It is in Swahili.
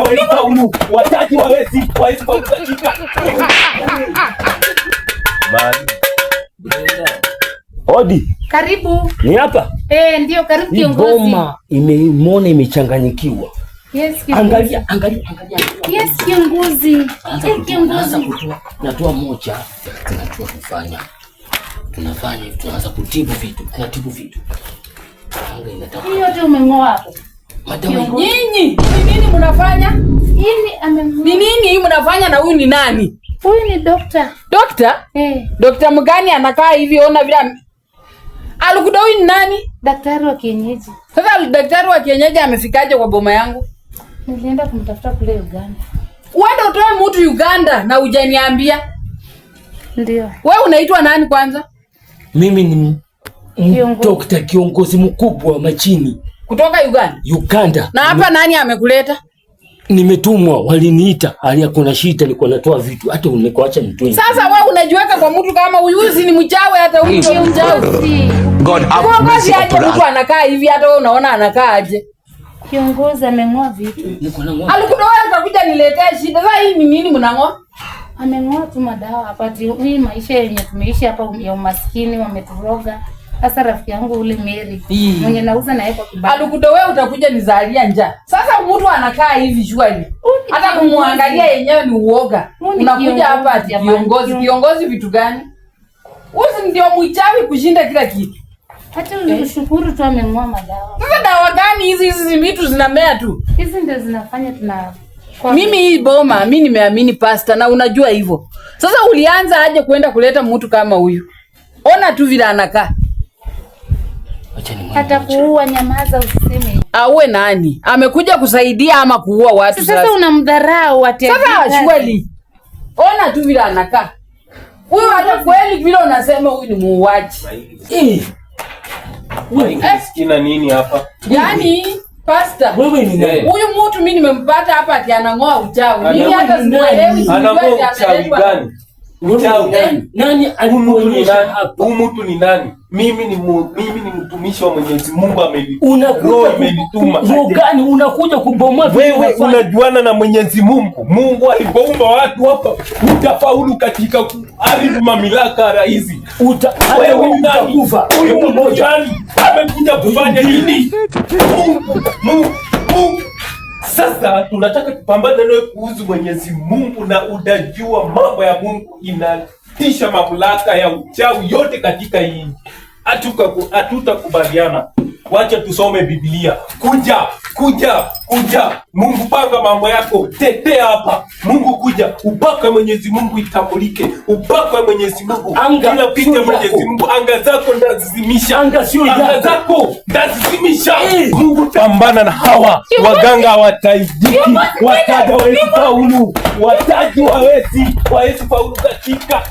watada walifaulu, wataji hawezi faulu katika. Odi. Karibu. Ni hapa? Ndio, karibu kiongozi. Goma imeona imechanganyikiwa. Yes, kiongozi. Angalia. Yes, kiongozi. Kiongozi. Natoa moja, tunafanya. Tunaanza kutibu vitu. Anga inataka. Hiyo ndio umeng'oa hapo. Nyinyi, ni nini mnafanya? Ni nini hii mnafanya na huyu ni nani? Huyu ni dokta. Dokta? Dokta mgani anakaa hivi? Ona vile Alukuda huyu ni nani? Daktari wa kienyeji. Sasa daktari wa kienyeji amefikaje kwa boma yangu? Nilienda kumtafuta kule Uganda. Uende utoe mtu Uganda na hujaniambia? Ndio. Wewe unaitwa nani kwanza? Mimi ni dokta kiongozi mkubwa wa machini. Kutoka Uganda? Na hapa nani amekuleta? Nimetumwa, waliniita. Hali kuna shida, nilikuwa natoa vitu. Hata unikoacha nitoe. Sasa wewe unajiweka kwa mtu kama huyu ni mchawi, hata huyu ni mchawi. God have mercy upon us. Mtu anakaa hivi, hata wewe unaona anakaa aje? Kiongozi ameng'oa vitu. Alikuwa wewe utakuja niletee shida. Sasa hii ni nini mnang'oa? Ameng'oa tu madawa hapa. Hii maisha yenye tumeishi hapa ya umaskini wameturoga. Sasa rafiki yangu ule Mary mwenye nauza na yeye kwa kibanda. Alikuwa wewe utakuja nizalia njaa. Sasa mtu anakaa hivi shwari. Hata kumwangalia yenyewe ni uoga. Unakuja hapa ati kiongozi vitu gani? Wewe ndio mchawi kushinda kila kitu. Hata ushukuru tu ameng'oa madawa. Sasa dawa gani hizi vitu zinamea tu? Hizi ndio zinafanya mimi hii boma, mimi nimeamini pasta na unajua hivyo. Sasa ulianza aje kwenda kuleta mtu kama huyu? Ona tu vile anakaa. Hata kuua, nyamaza usiseme. Awe nani? Amekuja kusaidia ama kuua watu sasa? Sasa unamdharau atende. Sasa shweli. Ona tu vile anakaa. Huyu hata kweli vile unasema huyu ni muuaji. Sikina nini hapa? Yaani pasta, wewe ni nani? Huyu mtu mimi nimempata hapa ati anang'oa uchawi. Mimi hata simuelewi anang'oa uchawi gani? Uchawi gani? Nani alikuonyesha hapa? Huyu mtu ni nani? Mimi ni mtumishi wa Mwenyezi Mungu amenituma. Roho gani unakuja kubomoa? Wewe unajuana na Mwenyezi Mungu. Mungu alipoumba watu hapa, utafaulu katika kuharibu mamlaka hizi. Wewe utakufa. Huyu mmoja amekuja kufanya nini? Mungu. Sasa tunataka tupambane nawe kuhusu Mwenyezi Mungu, na utajua mambo ya Mungu inatisha mamlaka ya uchawi yote katika hii. Hatutakubaliana. Wacha tusome Biblia. Kuja. Mungu panga mambo yako. Tetea hapa. Mungu kuja. Upaka Mwenyezi Mungu itambulike. Upaka Mwenyezi Mungu. Kila picha Mwenyezi Mungu. Anga zako ndazizimisha. Anga zako ndazizimisha. Mungu pambana na hawa. Waganga hawataidiki. Watada walifaulu. Wataji hawezi faulu katika.